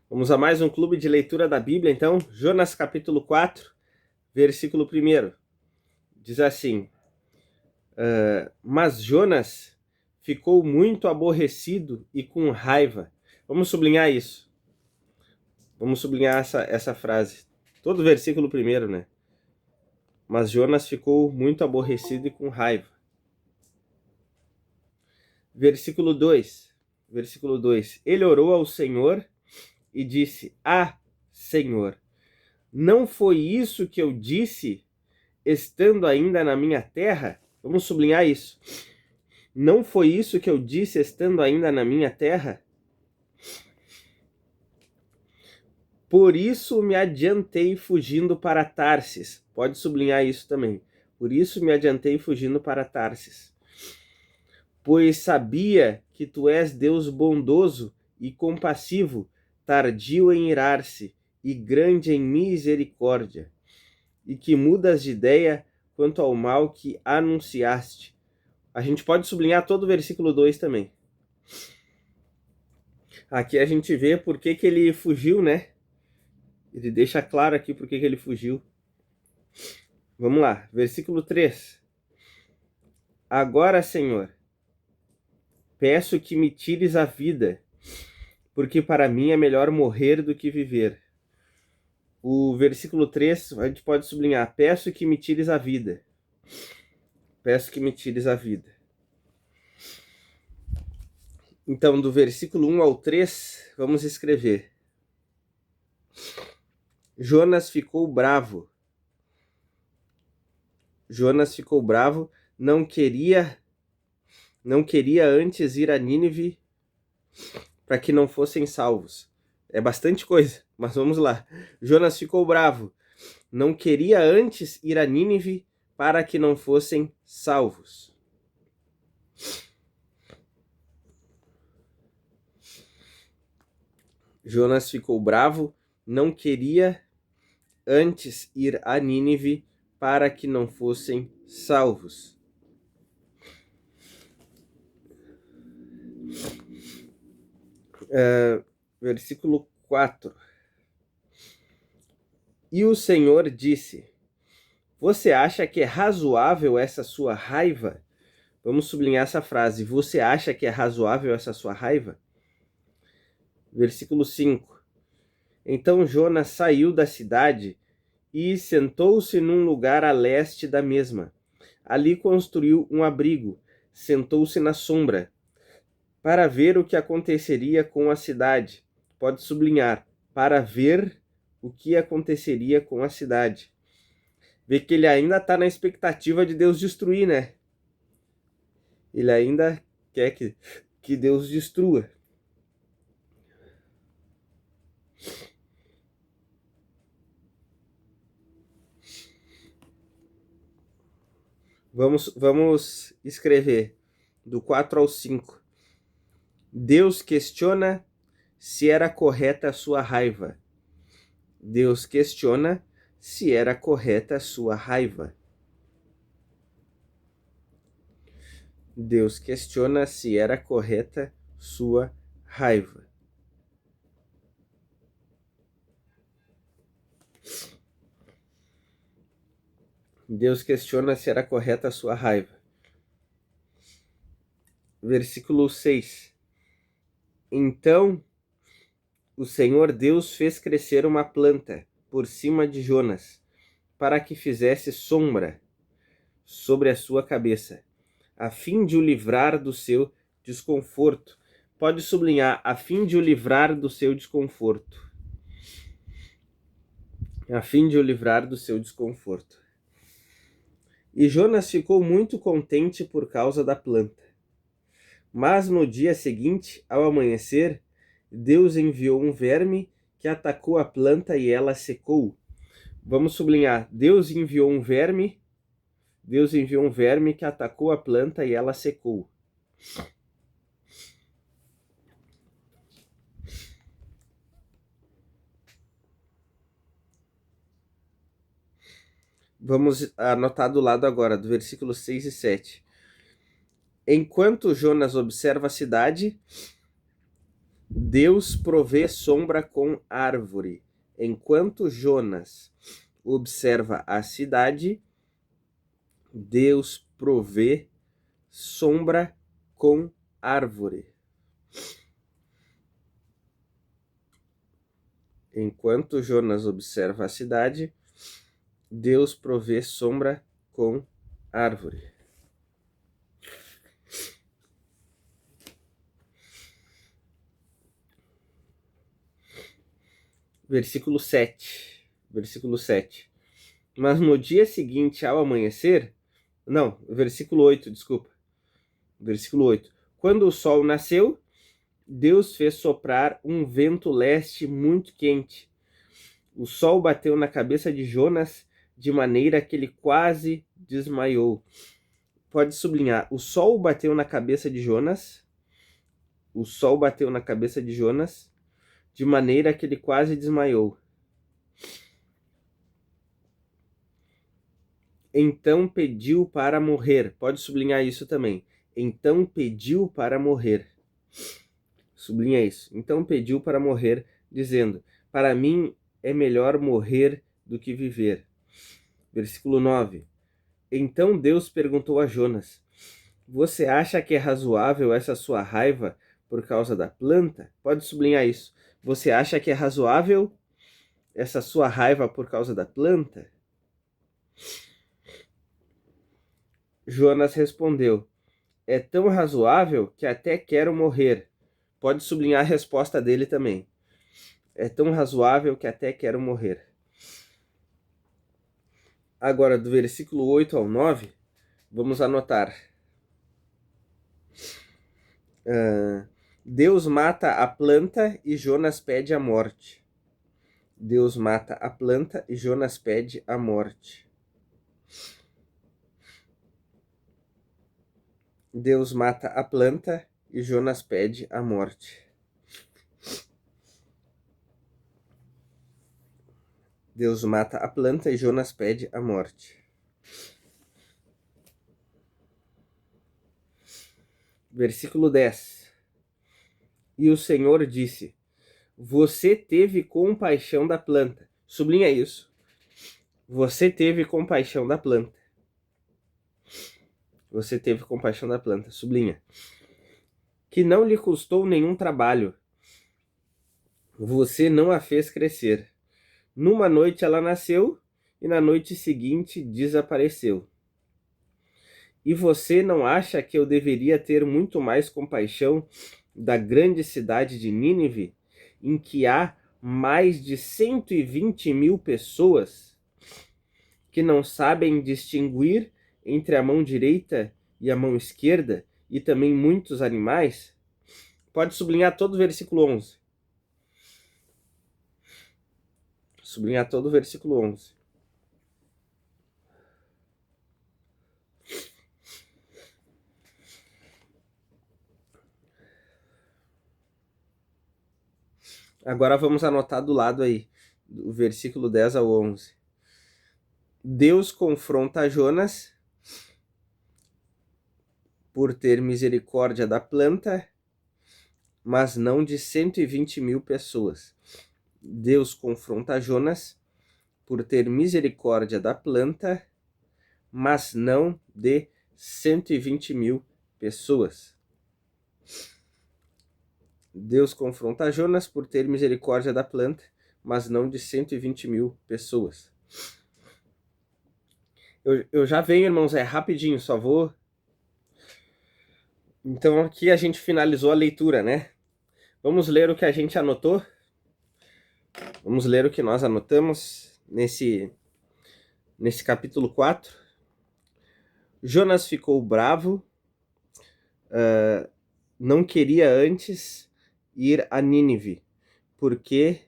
Vamos a mais um clube de leitura da Bíblia, então. Jonas capítulo 4, versículo 1. Diz assim: Mas Jonas ficou muito aborrecido e com raiva. Vamos sublinhar isso. Vamos sublinhar essa frase. Todo o versículo 1, né? Mas Jonas ficou muito aborrecido e com raiva. Versículo 2. Versículo 2. Ele orou ao Senhor e disse: Senhor, não foi isso que eu disse estando ainda na minha terra? Vamos sublinhar isso. Não foi isso que eu disse estando ainda na minha terra? Por isso me adiantei fugindo para Tarsis. Pode sublinhar isso também. Por isso me adiantei fugindo para Tarsis. Pois sabia que tu és Deus bondoso e compassivo, tardio em irar-se e grande em misericórdia, e que mudas de ideia quanto ao mal que anunciaste. A gente pode sublinhar todo o versículo 2 também. Aqui a gente vê por que ele fugiu, né? Ele deixa claro aqui por que ele fugiu. Vamos lá, versículo 3. Agora, Senhor, peço que me tires a vida, porque para mim é melhor morrer do que viver. O versículo 3 a gente pode sublinhar: peço que me tires a vida. Peço que me tires a vida. Então, do versículo 1 ao 3, vamos escrever: Jonas ficou bravo. Jonas ficou bravo, não queria antes ir a Nínive para que não fossem salvos. É bastante coisa, mas vamos lá. Jonas ficou bravo, não queria antes ir a Nínive para que não fossem salvos. Jonas ficou bravo, não queria antes ir a Nínive para que não fossem salvos. Versículo 4. E o Senhor disse: Você acha que é razoável essa sua raiva? Vamos sublinhar essa frase. Você acha que é razoável essa sua raiva? Versículo 5. Então Jonas saiu da cidade e sentou-se num lugar a leste da mesma. Ali construiu um abrigo, sentou-se na sombra, para ver o que aconteceria com a cidade. Pode sublinhar: para ver o que aconteceria com a cidade. Vê que ele ainda está na expectativa de Deus destruir, né? Ele ainda quer que Deus destrua. Vamos escrever do 4 ao 5. Deus questiona se era correta a sua raiva. Deus questiona se era correta a sua raiva. Deus questiona se era correta sua raiva. Deus questiona se era correta a sua raiva. Versículo 6. Então o Senhor Deus fez crescer uma planta por cima de Jonas, para que fizesse sombra sobre a sua cabeça, a fim de o livrar do seu desconforto. Pode sublinhar: a fim de o livrar do seu desconforto. A fim de o livrar do seu desconforto. E Jonas ficou muito contente por causa da planta. Mas no dia seguinte, ao amanhecer, Deus enviou um verme que atacou a planta e ela secou. Vamos sublinhar: Deus enviou um verme que atacou a planta e ela secou. Vamos anotar do lado agora, do versículo 6 e 7. Enquanto Jonas observa a cidade, Deus provê sombra com árvore. Enquanto Jonas observa a cidade, Deus provê sombra com árvore. Enquanto Jonas observa a cidade, Deus provê sombra com árvore. Versículo 7. Versículo 7. Mas no dia seguinte, ao amanhecer... Não, versículo 8, desculpa. Versículo 8. Quando o sol nasceu, Deus fez soprar um vento leste muito quente. O sol bateu na cabeça de Jonas de maneira que ele quase desmaiou. Pode sublinhar. O sol bateu na cabeça de Jonas. O sol bateu na cabeça de Jonas de maneira que ele quase desmaiou. Então pediu para morrer. Pode sublinhar isso também. Então pediu para morrer. Sublinha isso. Então pediu para morrer, dizendo: para mim é melhor morrer do que viver. Versículo 9. Então Deus perguntou a Jonas: você acha que é razoável essa sua raiva por causa da planta? Pode sublinhar isso. Você acha que é razoável essa sua raiva por causa da planta? Jonas respondeu: é tão razoável que até quero morrer. Pode sublinhar a resposta dele também. É tão razoável que até quero morrer. Agora, do versículo 8 ao 9, vamos anotar. Deus mata a planta e Jonas pede a morte. Deus mata a planta e Jonas pede a morte. Deus mata a planta e Jonas pede a morte. Deus mata a planta e Jonas pede a morte. Versículo 10. E o Senhor disse: você teve compaixão da planta. Sublinha isso. Você teve compaixão da planta. Você teve compaixão da planta. Sublinha. Que não lhe custou nenhum trabalho. Você não a fez crescer. Numa noite ela nasceu e na noite seguinte desapareceu. E você não acha que eu deveria ter muito mais compaixão da grande cidade de Nínive, em que há mais de 120.000 pessoas que não sabem distinguir entre a mão direita e a mão esquerda, e também muitos animais? Pode sublinhar todo o versículo 11. Sublinhar todo o versículo 11. Agora vamos anotar do lado aí, do versículo 10 ao 11. Deus confronta Jonas por ter misericórdia da planta, mas não de 120.000 pessoas. Deus confronta Jonas por ter misericórdia da planta, mas não de 120.000 pessoas. Deus confronta Jonas por ter misericórdia da planta, mas não de 120.000 pessoas. Eu já venho, irmãos, é rapidinho, só vou... Então aqui a gente finalizou a leitura, né? Vamos ler o que a gente anotou? Vamos ler o que nós anotamos nesse capítulo 4. Jonas ficou bravo, não queria antes ir a Nínive, porque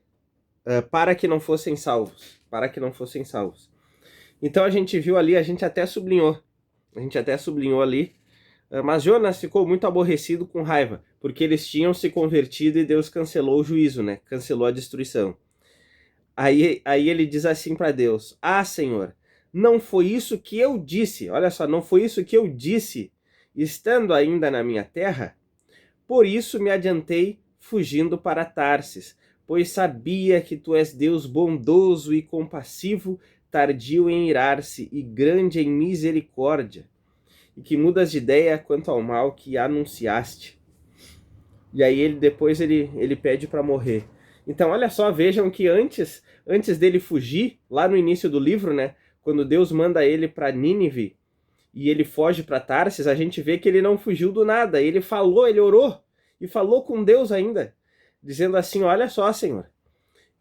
para que não fossem salvos. Então a gente viu ali, a gente até sublinhou ali, mas Jonas ficou muito aborrecido, com raiva, porque eles tinham se convertido e Deus cancelou o juízo, né? Cancelou a destruição. Aí ele diz assim para Deus: ah, Senhor, não foi isso que eu disse, olha só, não foi isso que eu disse, estando ainda na minha terra? Por isso me adiantei fugindo para Tarsis, pois sabia que tu és Deus bondoso e compassivo, tardio em irar-se e grande em misericórdia, e que mudas de ideia quanto ao mal que anunciaste. E aí depois ele pede para morrer. Então olha só, vejam que antes dele fugir, lá no início do livro, né, quando Deus manda ele para Nínive e ele foge para Tarsis, a gente vê que ele não fugiu do nada, ele falou, ele orou e falou com Deus ainda, dizendo assim: olha só, Senhor,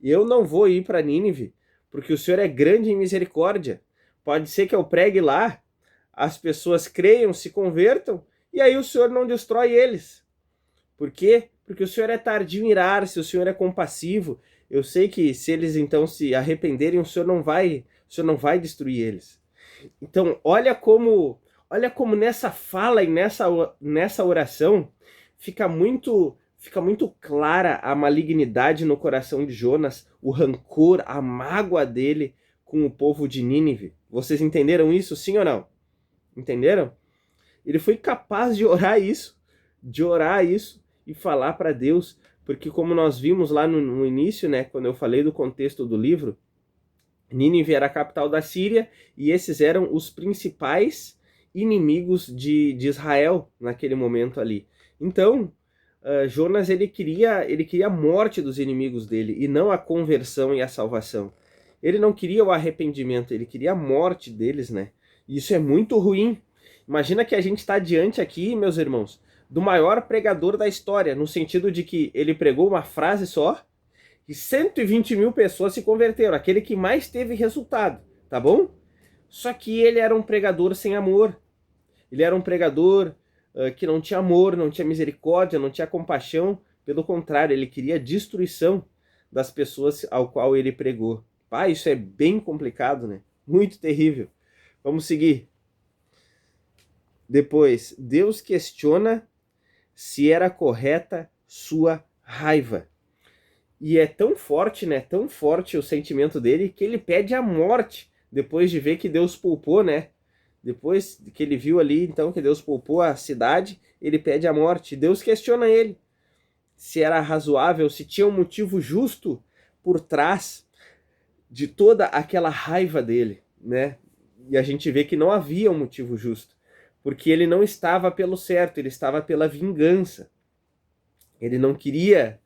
eu não vou ir para Nínive, porque o Senhor é grande em misericórdia. Pode ser que eu pregue lá, as pessoas creiam, se convertam, e aí o Senhor não destrói eles. Por quê? Porque o Senhor é tardio em irar-se, o Senhor é compassivo. Eu sei que se eles então se arrependerem, o Senhor não vai destruir eles. Então, olha como nessa fala e nessa oração fica muito clara a malignidade no coração de Jonas, o rancor, a mágoa dele com o povo de Nínive. Vocês entenderam isso, sim ou não? Entenderam? Ele foi capaz de orar isso e falar para Deus, porque como nós vimos lá no início, né, quando eu falei do contexto do livro, Nínive era a capital da Síria e esses eram os principais inimigos de Israel naquele momento ali. Então, Jonas ele queria a morte dos inimigos dele e não a conversão e a salvação. Ele não queria o arrependimento, ele queria a morte deles, né? E isso é muito ruim. Imagina que a gente está diante aqui, meus irmãos, do maior pregador da história, no sentido de que ele pregou uma frase só e 120 mil pessoas se converteram, aquele que mais teve resultado, tá bom? Só que ele era um pregador sem amor. Ele era um pregador que não tinha amor, não tinha misericórdia, não tinha compaixão. Pelo contrário, ele queria a destruição das pessoas ao qual ele pregou. Pá, isso é bem complicado, né? Muito terrível. Vamos seguir. Depois, Deus questiona se era correta sua raiva. E é tão forte, né? Tão forte o sentimento dele que ele pede a morte depois de ver que Deus poupou, né? Depois que ele viu ali, então, que Deus poupou a cidade, ele pede a morte. Deus questiona ele se era razoável, se tinha um motivo justo por trás de toda aquela raiva dele, né? E a gente vê que não havia um motivo justo, porque ele não estava pelo certo, ele estava pela vingança. Ele não queria,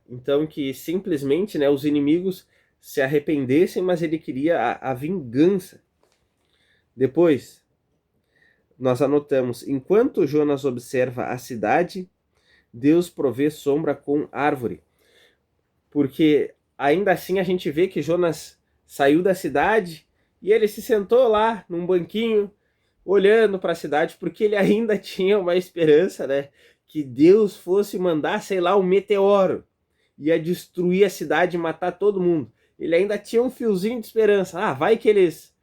então, que simplesmente, né, os inimigos se arrependessem, mas ele queria a vingança. Depois, nós anotamos: enquanto Jonas observa a cidade, Deus provê sombra com árvore. Porque ainda assim a gente vê que Jonas saiu da cidade e ele se sentou lá num banquinho, olhando para a cidade, porque ele ainda tinha uma esperança, né? Que Deus fosse mandar, sei lá, um meteoro, ia destruir a cidade e matar todo mundo. Ele ainda tinha um fiozinho de esperança. Ah, vai que eles,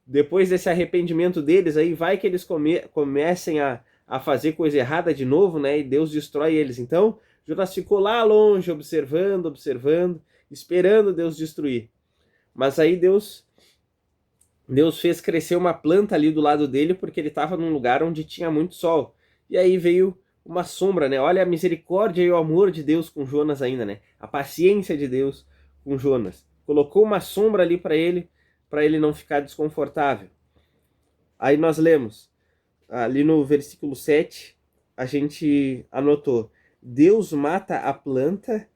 depois desse arrependimento deles aí, vai que eles comecem a fazer coisa errada de novo, né? E Deus destrói eles. Então, Jonas ficou lá longe, observando, esperando Deus destruir. Mas aí Deus fez crescer uma planta ali do lado dele, porque ele estava num lugar onde tinha muito sol. E aí veio uma sombra, né? Olha a misericórdia e o amor de Deus com Jonas ainda, né? A paciência de Deus com Jonas. Colocou uma sombra ali para ele não ficar desconfortável. Aí nós lemos, ali no versículo 7, a gente anotou: Deus mata a planta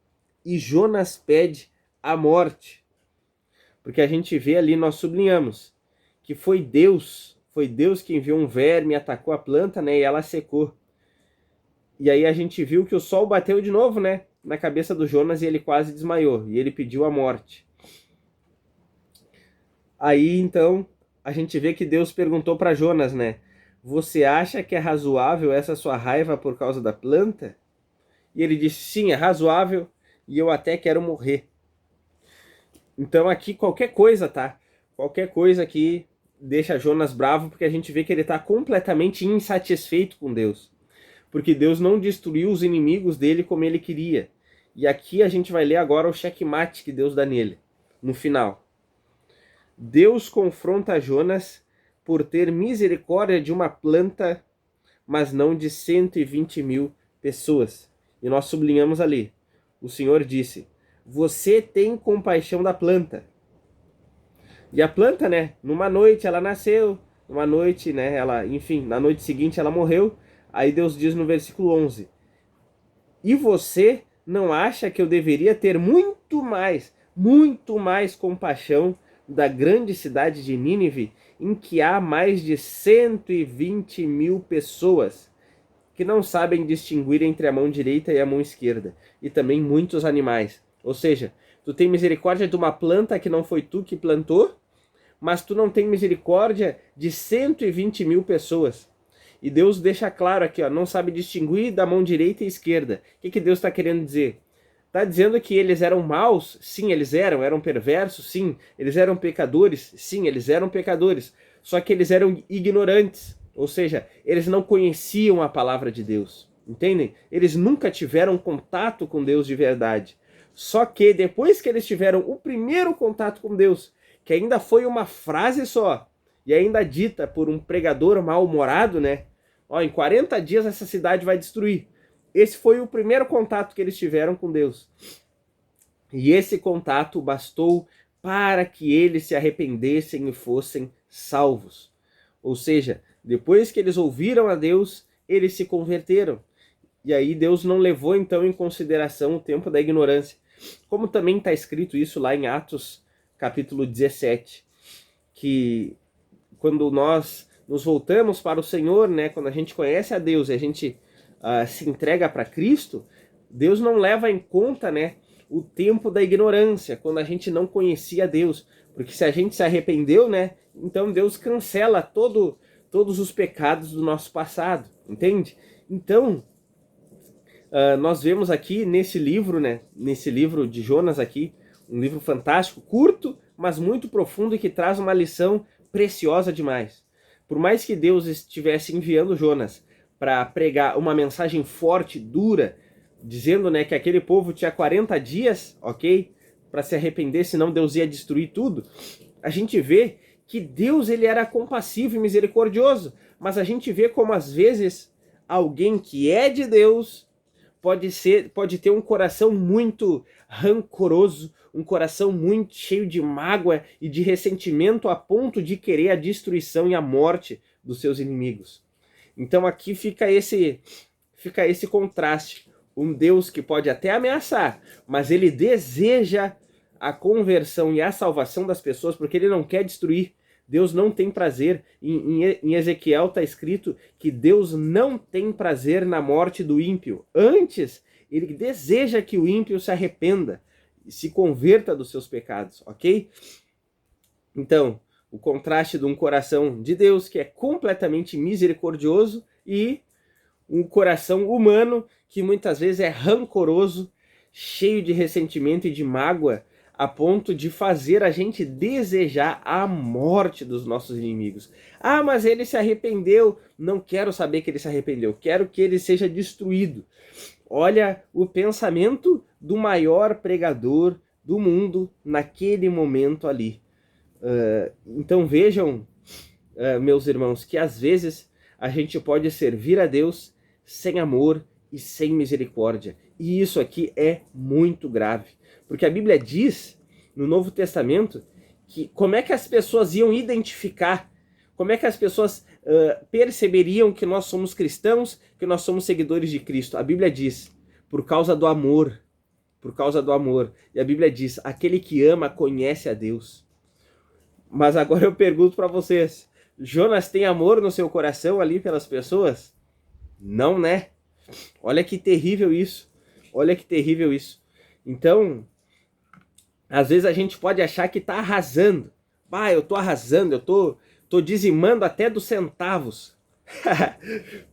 e Jonas pede a morte. Porque a gente vê ali, nós sublinhamos, que foi Deus que enviou um verme, atacou a planta, né, e ela secou. E aí a gente viu que o sol bateu de novo, né, na cabeça do Jonas e ele quase desmaiou, e ele pediu a morte. Aí então a gente vê que Deus perguntou para Jonas, né, você acha que é razoável essa sua raiva por causa da planta? E ele disse, sim, é razoável e eu até quero morrer. Então aqui qualquer coisa, tá? Qualquer coisa aqui deixa Jonas bravo, porque a gente vê que ele está completamente insatisfeito com Deus. Porque Deus não destruiu os inimigos dele como ele queria. E aqui a gente vai ler agora o checkmate que Deus dá nele, no final. Deus confronta Jonas por ter misericórdia de uma planta, mas não de 120 mil pessoas. E nós sublinhamos ali. O Senhor disse: você tem compaixão da planta. E a planta, né, numa noite ela nasceu, numa noite, né, enfim, na noite seguinte ela morreu. Aí Deus diz no versículo 11: e você não acha que eu deveria ter muito mais compaixão da grande cidade de Nínive, em que há mais de 120 mil pessoas que não sabem distinguir entre a mão direita e a mão esquerda, e também muitos animais. Ou seja, tu tem misericórdia de uma planta que não foi tu que plantou, mas tu não tem misericórdia de 120 mil pessoas. E Deus deixa claro aqui, ó, não sabe distinguir da mão direita e esquerda. O que Deus está querendo dizer? Está dizendo que eles eram maus? Sim, eles eram perversos? Sim. Eles eram pecadores? Sim, eles eram pecadores. Só que eles eram ignorantes, ou seja, eles não conheciam a palavra de Deus, entendem? Eles nunca tiveram contato com Deus de verdade. Só que depois que eles tiveram o primeiro contato com Deus, que ainda foi uma frase só, e ainda dita por um pregador mal-humorado, né? Ó, em 40 dias essa cidade vai destruir. Esse foi o primeiro contato que eles tiveram com Deus. E esse contato bastou para que eles se arrependessem e fossem salvos. Ou seja, depois que eles ouviram a Deus, eles se converteram. E aí Deus não levou então em consideração o tempo da ignorância. Como também está escrito isso lá em Atos capítulo 17, que quando nós nos voltamos para o Senhor, né, quando a gente conhece a Deus e a gente se entrega para Cristo, Deus não leva em conta, né, o tempo da ignorância, quando a gente não conhecia Deus. Porque se a gente se arrependeu, né, então Deus cancela todos os pecados do nosso passado, entende? Então, nós vemos aqui nesse livro, né, nesse livro de Jonas aqui, um livro fantástico, curto, mas muito profundo e que traz uma lição preciosa demais. Por mais que Deus estivesse enviando Jonas para pregar uma mensagem forte, dura, dizendo, né, que aquele povo tinha 40 dias, ok, para se arrepender, senão Deus ia destruir tudo, a gente vê que Deus ele era compassivo e misericordioso, mas a gente vê como às vezes alguém que é de Deus pode ter um coração muito rancoroso, um coração muito cheio de mágoa e de ressentimento a ponto de querer a destruição e a morte dos seus inimigos. Então aqui fica esse contraste. Um Deus que pode até ameaçar, mas ele deseja a conversão e a salvação das pessoas, porque ele não quer destruir. Deus não tem prazer. Em Ezequiel está escrito que Deus não tem prazer na morte do ímpio. Antes, ele deseja que o ímpio se arrependa e se converta dos seus pecados, ok? Então, o contraste de um coração de Deus que é completamente misericordioso e um coração humano que muitas vezes é rancoroso, cheio de ressentimento e de mágoa, a ponto de fazer a gente desejar a morte dos nossos inimigos. Ah, mas ele se arrependeu. Não quero saber que ele se arrependeu. Quero que ele seja destruído. Olha o pensamento do maior pregador do mundo naquele momento ali. Então vejam, meus irmãos, que às vezes a gente pode servir a Deus sem amor e sem misericórdia. E isso aqui é muito grave. Porque a Bíblia diz, no Novo Testamento, que como é que as pessoas iam identificar, como é que as pessoas perceberiam que nós somos cristãos, que nós somos seguidores de Cristo. A Bíblia diz, por causa do amor. Por causa do amor. E a Bíblia diz, aquele que ama conhece a Deus. Mas agora eu pergunto para vocês, Jonas tem amor no seu coração ali pelas pessoas? Não, né? Olha que terrível isso. Olha que terrível isso. Então, às vezes a gente pode achar que tá arrasando. Ah, eu tô arrasando, eu tô dizimando até dos centavos.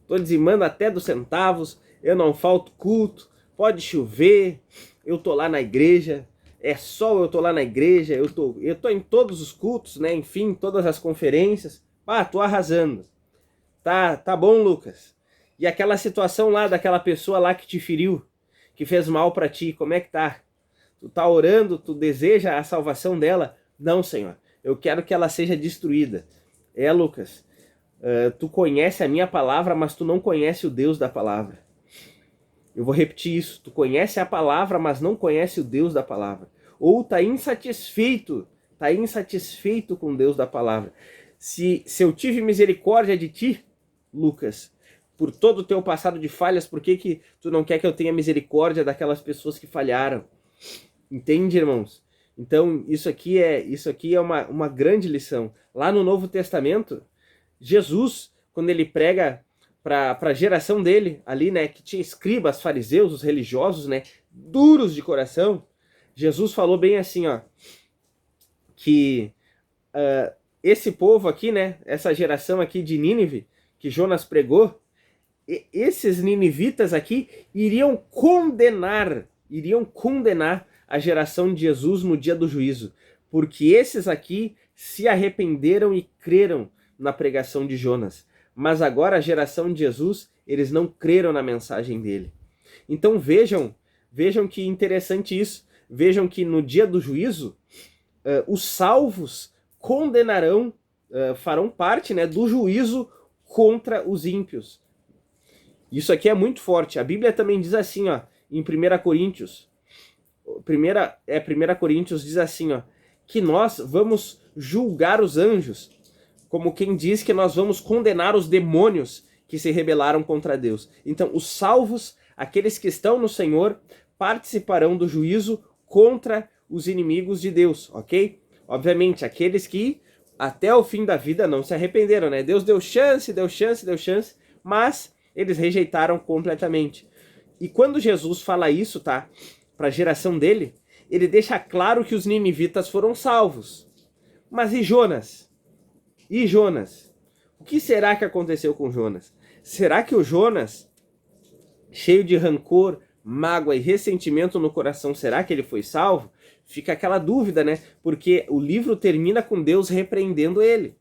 Tô dizimando até dos centavos, eu não falto culto, pode chover, eu tô lá na igreja, é sol, eu tô lá na igreja, eu tô em todos os cultos, né? Enfim, todas as conferências. Ah, tô arrasando. Tá bom, Lucas. E aquela situação lá daquela pessoa lá que te feriu, que fez mal para ti, como é que tá? Tu tá orando, tu deseja a salvação dela? Não, Senhor. Eu quero que ela seja destruída. Lucas, tu conhece a minha palavra, mas tu não conhece o Deus da palavra. Eu vou repetir isso. Tu conhece a palavra, mas não conhece o Deus da palavra. Ou tá insatisfeito com Deus da palavra. Se eu tive misericórdia de ti, Lucas, por todo o teu passado de falhas, por que tu não quer que eu tenha misericórdia daquelas pessoas que falharam? Entende, irmãos? Então, isso aqui é uma grande lição. Lá no Novo Testamento, Jesus, quando ele prega para a geração dele, ali, né, que tinha escribas, fariseus, os religiosos, né, duros de coração, Jesus falou bem assim, ó, que esse povo aqui, né, essa geração aqui de Nínive, que Jonas pregou, esses ninivitas aqui iriam condenar a geração de Jesus no dia do juízo, porque esses aqui se arrependeram e creram na pregação de Jonas. Mas agora a geração de Jesus, eles não creram na mensagem dele. Então vejam que interessante isso. Vejam que no dia do juízo, os salvos condenarão, farão parte, né, do juízo contra os ímpios. Isso aqui é muito forte. A Bíblia também diz assim, ó, em 1 Coríntios. 1 Coríntios diz assim, ó, que nós vamos julgar os anjos, como quem diz que nós vamos condenar os demônios que se rebelaram contra Deus. Então, os salvos, aqueles que estão no Senhor, participarão do juízo contra os inimigos de Deus, ok? Obviamente, aqueles que até o fim da vida não se arrependeram, né? Deus deu chance, mas eles rejeitaram completamente. E quando Jesus fala isso, tá? Para a geração dele, ele deixa claro que os ninivitas foram salvos. Mas e Jonas? E Jonas? O que será que aconteceu com Jonas? Será que o Jonas, cheio de rancor, mágoa e ressentimento no coração, será que ele foi salvo? Fica aquela dúvida, né? Porque o livro termina com Deus repreendendo ele.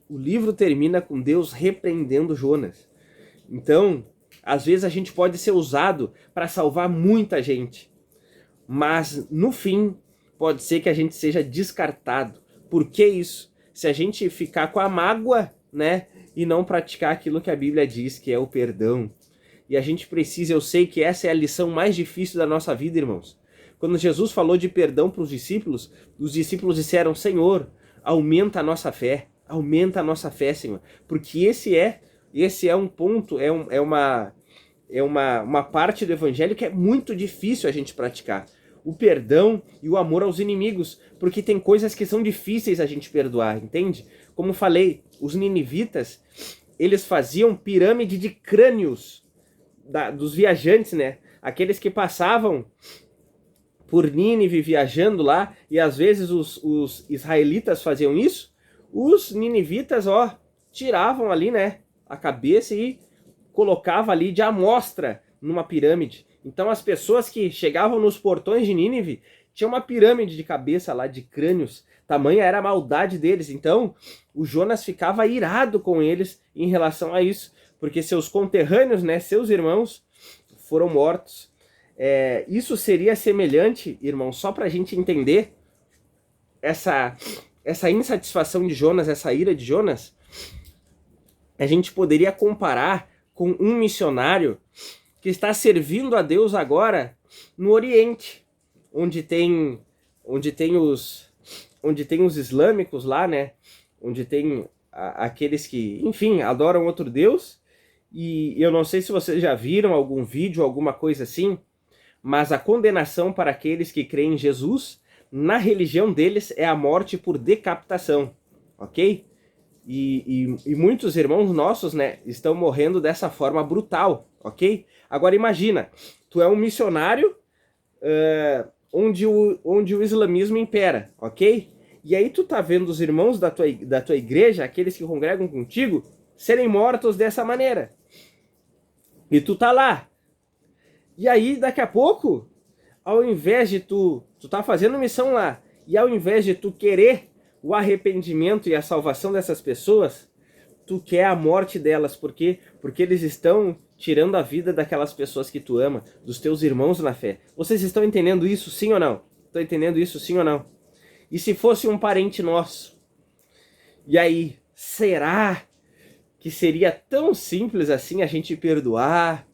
O livro termina com Deus repreendendo Jonas. Então, às vezes a gente pode ser usado para salvar muita gente. Mas, no fim, pode ser que a gente seja descartado. Por que isso? Se a gente ficar com a mágoa, né, e não praticar aquilo que a Bíblia diz, que é o perdão. E a gente precisa, eu sei que essa é a lição mais difícil da nossa vida, irmãos. Quando Jesus falou de perdão para os discípulos disseram, Senhor, aumenta a nossa fé, Senhor. Porque esse é um ponto, é uma parte do evangelho que é muito difícil a gente praticar. O perdão e o amor aos inimigos, porque tem coisas que são difíceis a gente perdoar, entende? Como falei, os ninivitas, eles faziam pirâmide de crânios dos viajantes, né? Aqueles que passavam por Nínive viajando lá, e às vezes os israelitas faziam isso, os ninivitas, ó, tiravam ali, né, a cabeça e colocava ali de amostra numa pirâmide. Então as pessoas que chegavam nos portões de Nínive tinham uma pirâmide de cabeça lá, de crânios. Tamanha era a maldade deles. Então o Jonas ficava irado com eles em relação a isso, porque seus conterrâneos, né, seus irmãos, foram mortos. Isso seria semelhante, irmão, só para a gente entender essa insatisfação de Jonas, essa ira de Jonas, a gente poderia comparar com um missionário que está servindo a Deus agora no Oriente, onde tem os islâmicos lá, né? Onde tem aqueles que, enfim, adoram outro Deus. E eu não sei se vocês já viram algum vídeo, alguma coisa assim, mas a condenação para aqueles que creem em Jesus, na religião deles, é a morte por decapitação, ok? E muitos irmãos nossos, né, estão morrendo dessa forma brutal, ok? Agora imagina, tu é um missionário onde o islamismo impera, ok? E aí tu tá vendo os irmãos da tua igreja, aqueles que congregam contigo, serem mortos dessa maneira. E tu tá lá. E aí, daqui a pouco, ao invés de tu tá fazendo missão lá, e ao invés de tu querer o arrependimento e a salvação dessas pessoas, tu quer a morte delas. Por quê? Porque eles estão tirando a vida daquelas pessoas que tu ama, dos teus irmãos na fé. Vocês estão entendendo isso, sim ou não? Estão entendendo isso, sim ou não? E se fosse um parente nosso? E aí, será que seria tão simples assim a gente perdoar,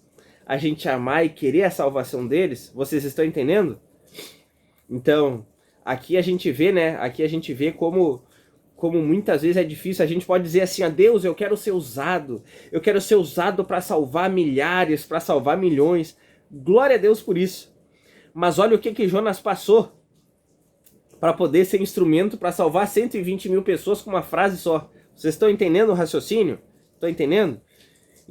a gente amar e querer a salvação deles. Vocês estão entendendo? Então, aqui a gente vê, né? Aqui a gente vê como muitas vezes é difícil. A gente pode dizer assim, Deus, eu quero ser usado para salvar milhares, para salvar milhões. Glória a Deus por isso. Mas olha o que Jonas passou para poder ser instrumento para salvar 120 mil pessoas com uma frase só. Vocês estão entendendo o raciocínio? Estão entendendo?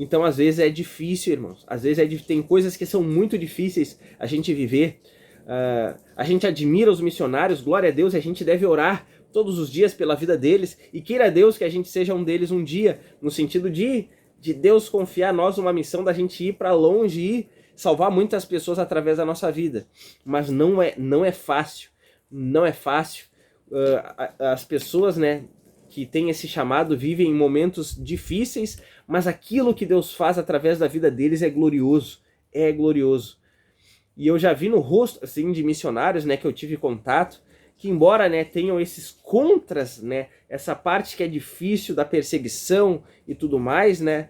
Então, às vezes é difícil, irmãos. Às vezes tem coisas que são muito difíceis a gente viver. A gente admira os missionários, glória a Deus, e a gente deve orar todos os dias pela vida deles. E queira Deus que a gente seja um deles um dia, no sentido de Deus confiar a nós uma missão da gente ir para longe e salvar muitas pessoas através da nossa vida. Mas não é fácil. Não é fácil. As pessoas, né, que têm esse chamado vivem em momentos difíceis, mas aquilo que Deus faz através da vida deles é glorioso. É glorioso. E eu já vi no rosto assim, de missionários, né, que eu tive contato, que embora, né, tenham esses contras, né, essa parte que é difícil da perseguição e tudo mais, né,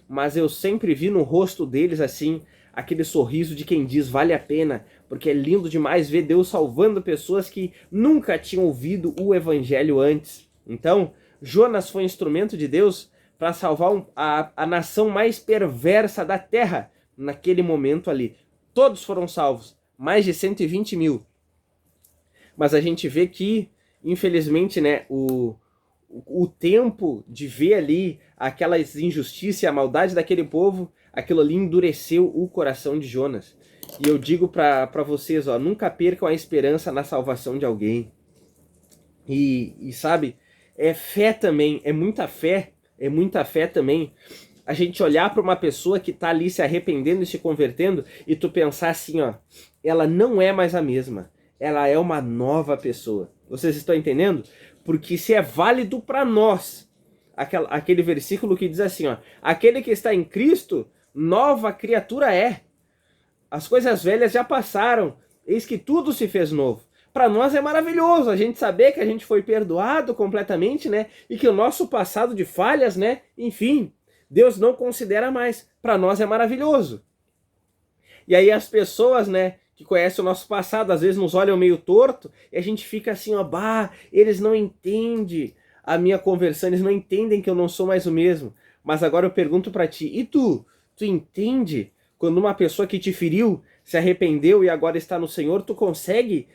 mas eu sempre vi no rosto deles assim, aquele sorriso de quem diz vale a pena, porque é lindo demais ver Deus salvando pessoas que nunca tinham ouvido o evangelho antes. Então, Jonas foi instrumento de Deus para salvar a nação mais perversa da terra naquele momento ali. Todos foram salvos, mais de 120 mil. Mas a gente vê que, infelizmente, né, o tempo de ver ali aquelas injustiças e a maldade daquele povo, aquilo ali endureceu o coração de Jonas. E eu digo para vocês, ó, nunca percam a esperança na salvação de alguém. E sabe, é fé também, é muita fé também. A gente olhar para uma pessoa que está ali se arrependendo e se convertendo e tu pensar assim, ó, ela não é mais a mesma, ela é uma nova pessoa. Vocês estão entendendo? Porque se é válido para nós, aquele versículo que diz assim, ó, aquele que está em Cristo, nova criatura é. As coisas velhas já passaram, eis que tudo se fez novo. Para nós é maravilhoso a gente saber que a gente foi perdoado completamente, né? E que o nosso passado de falhas, né? Enfim, Deus não considera mais. Para nós é maravilhoso. E aí as pessoas, né, que conhecem o nosso passado, às vezes nos olham meio torto, e a gente fica assim, ó, eles não entendem a minha conversão, eles não entendem que eu não sou mais o mesmo. Mas agora eu pergunto para ti, e tu? Tu entende quando uma pessoa que te feriu se arrependeu e agora está no Senhor, tu consegue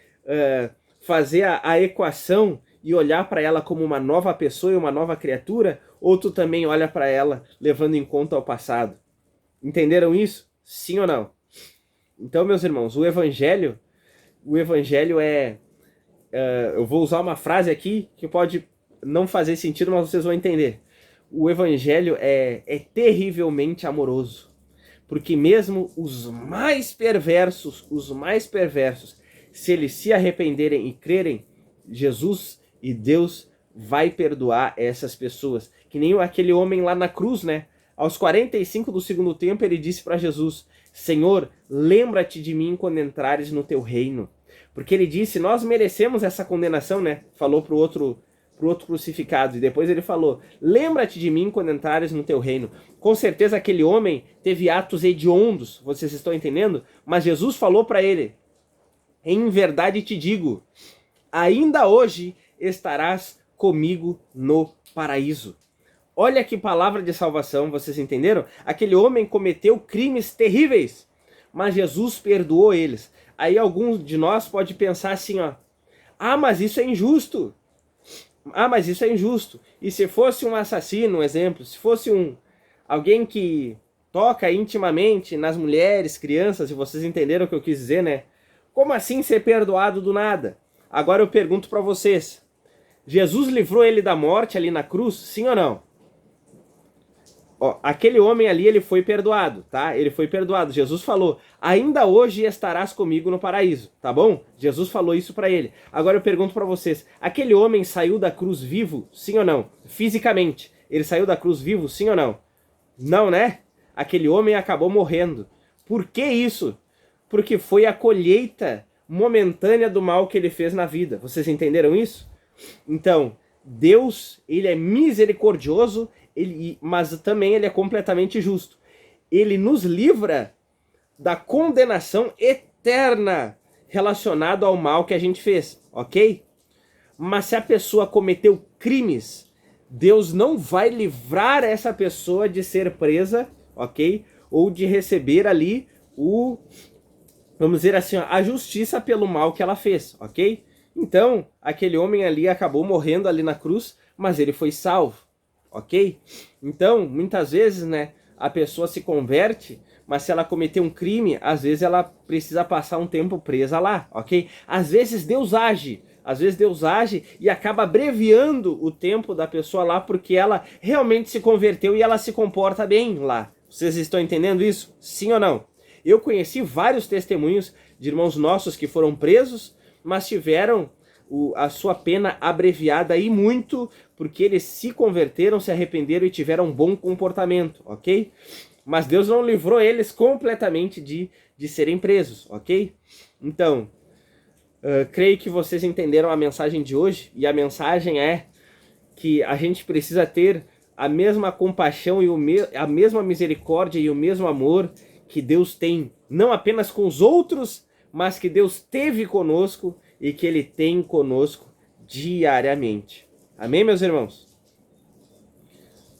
fazer a equação e olhar para ela como uma nova pessoa e uma nova criatura? Ou tu também olha para ela levando em conta o passado? Entenderam isso? Sim ou não? Então, meus irmãos, o evangelho é... eu vou usar uma frase aqui que pode não fazer sentido, mas vocês vão entender. O evangelho é terrivelmente amoroso. Porque mesmo os mais perversos, se eles se arrependerem e crerem, Jesus e Deus vai perdoar essas pessoas. Que nem aquele homem lá na cruz, né? Aos 45 do segundo tempo, ele disse para Jesus, Senhor, lembra-te de mim quando entrares no teu reino. Porque ele disse, nós merecemos essa condenação, né? Falou pro outro crucificado. E depois ele falou, lembra-te de mim quando entrares no teu reino. Com certeza aquele homem teve atos hediondos, vocês estão entendendo? Mas Jesus falou para ele, em verdade te digo, ainda hoje estarás comigo no paraíso. Olha que palavra de salvação, vocês entenderam? Aquele homem cometeu crimes terríveis, mas Jesus perdoou eles. Aí alguns de nós pode pensar assim, ó, mas isso é injusto. Mas isso é injusto. E se fosse um assassino, um exemplo, se fosse alguém que toca intimamente nas mulheres, crianças, e vocês entenderam o que eu quis dizer, né? Como assim ser perdoado do nada? Agora eu pergunto para vocês, Jesus livrou ele da morte ali na cruz, sim ou não? Ó, aquele homem ali, ele foi perdoado, tá? Ele foi perdoado. Jesus falou, ainda hoje estarás comigo no paraíso, tá bom? Jesus falou isso para ele. Agora eu pergunto para vocês, aquele homem saiu da cruz vivo, sim ou não? Fisicamente, ele saiu da cruz vivo, sim ou não? Não, né? Aquele homem acabou morrendo. Por que isso? Porque foi a colheita momentânea do mal que ele fez na vida. Vocês entenderam isso? Então, Deus, ele é misericordioso, mas também ele é completamente justo. Ele nos livra da condenação eterna relacionado ao mal que a gente fez, ok? Mas se a pessoa cometeu crimes, Deus não vai livrar essa pessoa de ser presa, ok? Ou de receber ali vamos dizer assim, a justiça pelo mal que ela fez, ok? Então, aquele homem ali acabou morrendo ali na cruz, mas ele foi salvo, ok? Então, muitas vezes, né, a pessoa se converte, mas se ela cometer um crime, às vezes ela precisa passar um tempo presa lá, ok? Às vezes Deus age e acaba abreviando o tempo da pessoa lá porque ela realmente se converteu e ela se comporta bem lá. Vocês estão entendendo isso? Sim ou não? Eu conheci vários testemunhos de irmãos nossos que foram presos, mas tiveram a sua pena abreviada e muito, porque eles se converteram, se arrependeram e tiveram um bom comportamento, ok? Mas Deus não livrou eles completamente de serem presos, ok? Então, creio que vocês entenderam a mensagem de hoje, e a mensagem é que a gente precisa ter a mesma compaixão e a mesma misericórdia e o mesmo amor que Deus tem, não apenas com os outros, mas que Deus teve conosco e que Ele tem conosco diariamente. Amém, meus irmãos?